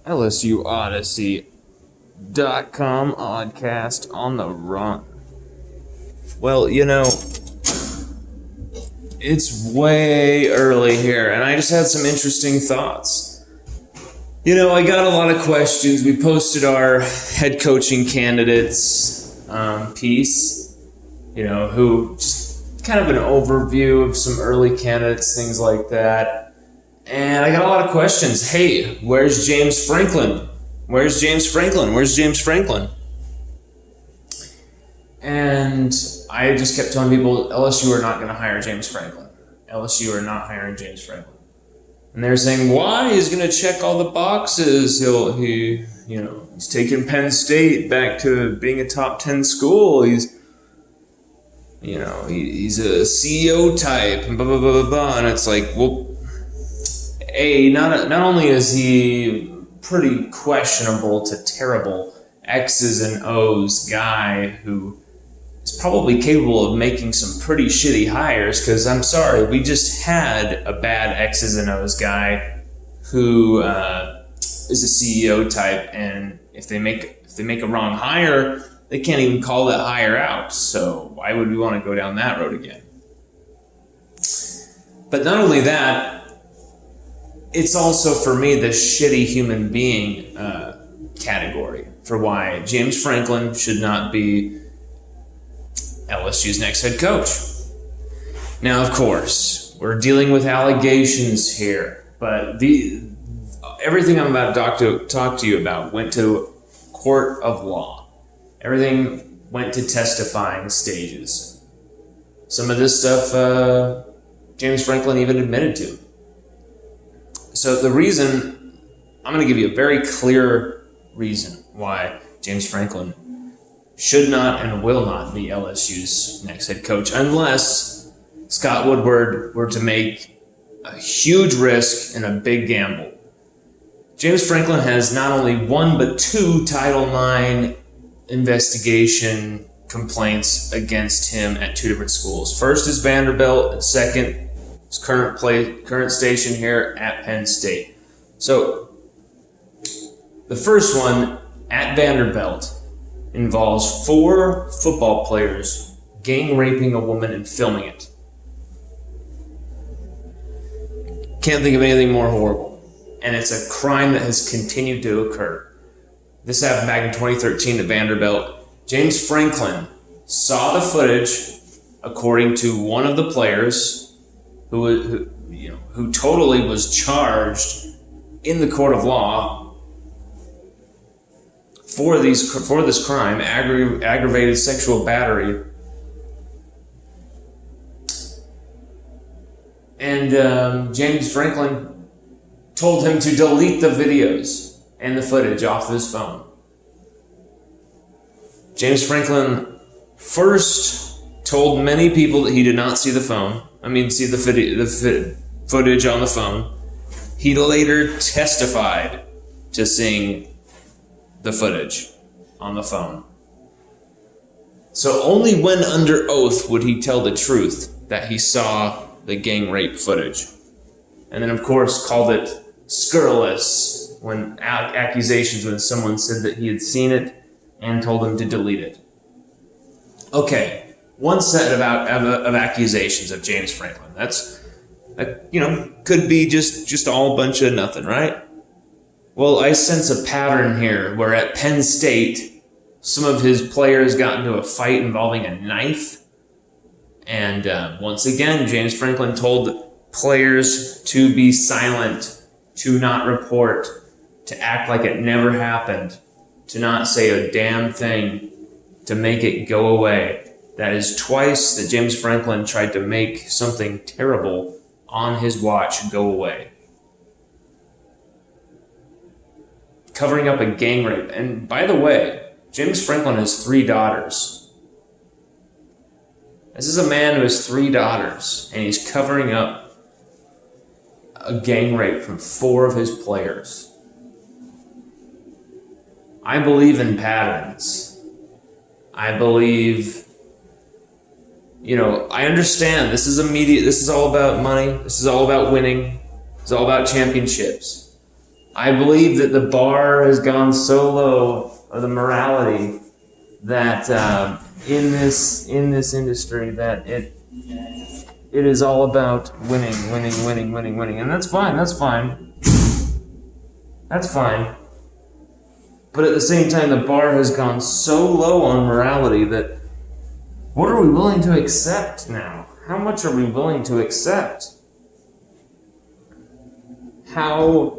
LSUODYSSEY.COM oddcast on the run. Well, it's way early here, and I just had some interesting thoughts. I got a lot of questions. We posted our head coaching candidates piece, who just kind of an overview of some early candidates, things like that. And I got a lot of questions. Hey, where's James Franklin? Where's James Franklin? Where's James Franklin? And I just kept telling people, LSU are not going to hire James Franklin. LSU are not hiring James Franklin. And they're saying, why? He's going to check all the boxes. He's taking Penn State back to being a top 10 school. He's a CEO type, and blah, blah, blah, blah, blah. And it's like, well, not only is he pretty questionable to terrible X's and O's guy who is probably capable of making some pretty shitty hires, because I'm sorry, we just had a bad X's and O's guy who is a CEO type, and if they make a wrong hire, they can't even call that hire out. So why would we want to go down that road again? But not only that, it's also, for me, the shitty human being category for why James Franklin should not be LSU's next head coach. Now, of course, we're dealing with allegations here, but everything I'm about to talk to you about went to court of law. Everything went to testifying stages. Some of this stuff James Franklin even admitted to. So the reason, I'm going to give you a very clear reason why James Franklin should not and will not be LSU's next head coach, unless Scott Woodward were to make a huge risk and a big gamble. James Franklin has not only one but two Title IX investigation complaints against him at two different schools. First is Vanderbilt, and second his current station here at Penn State. So the first one at Vanderbilt involves 4 football players gang raping a woman and filming it. Can't think of anything more horrible. And it's a crime that has continued to occur. This happened back in 2013 at Vanderbilt. James Franklin saw the footage, according to one of the players, who totally was charged in the court of law for this crime, aggravated sexual battery. And James Franklin told him to delete the videos and the footage off his phone. James Franklin first told many people that he did not see the footage on the phone. He later testified to seeing the footage on the phone. So only when under oath would he tell the truth that he saw the gang rape footage. And then, of course, called it scurrilous when accusations when someone said that he had seen it and told him to delete it. Okay. One set of accusations of James Franklin. Could be just all a bunch of nothing, right? Well, I sense a pattern here where at Penn State, some of his players got into a fight involving a knife. And once again, James Franklin told players to be silent, to not report, to act like it never happened, to not say a damn thing, to make it go away. That is twice that James Franklin tried to make something terrible on his watch go away. Covering up a gang rape. And by the way, James Franklin has 3 daughters. This is a man who has 3 daughters, and he's covering up a gang rape from 4 of his players. I believe in patterns. I believe... I understand this is immediate. This is all about money. This is all about winning. It's all about championships. I believe that the bar has gone so low, or the morality, that in this industry, that it is all about winning, and that's fine. That's fine. But at the same time, the bar has gone so low on morality that what are we willing to accept now? How much are we willing to accept? How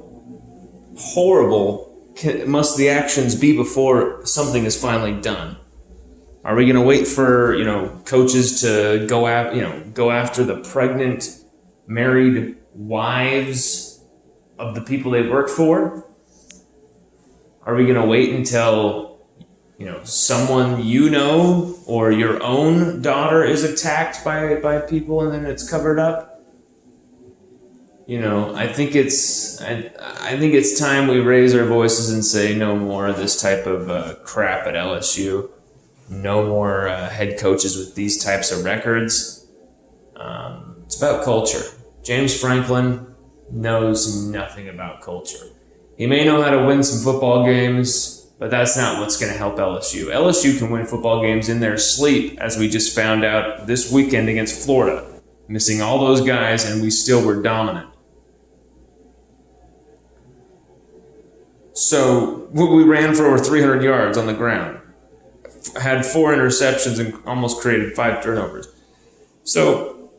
horrible must the actions be before something is finally done? Are we going to wait for coaches to go after the pregnant, married wives of the people they work for? Are we going to wait until someone or your own daughter is attacked by people and then it's covered up? I think it's time we raise our voices and say no more of this type of crap at LSU. No more head coaches with these types of records. It's about culture. James Franklin knows nothing about culture. He may know how to win some football games, but that's not what's going to help LSU. LSU can win football games in their sleep, as we just found out this weekend against Florida. Missing all those guys, and we still were dominant. So we ran for over 300 yards on the ground. Had 4 interceptions and almost created 5 turnovers. So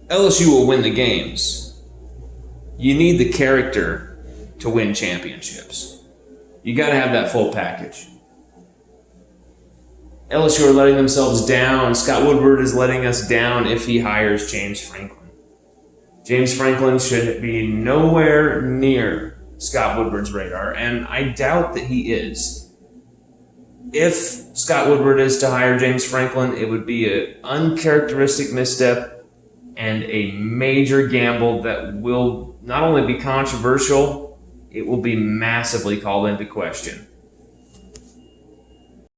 LSU will win the games. You need the character to win championships. You got to have that full package. LSU are letting themselves down. Scott Woodward is letting us down if he hires James Franklin. James Franklin should be nowhere near Scott Woodward's radar, and I doubt that he is. If Scott Woodward is to hire James Franklin, it would be an uncharacteristic misstep and a major gamble that will not only be controversial, it will be massively called into question.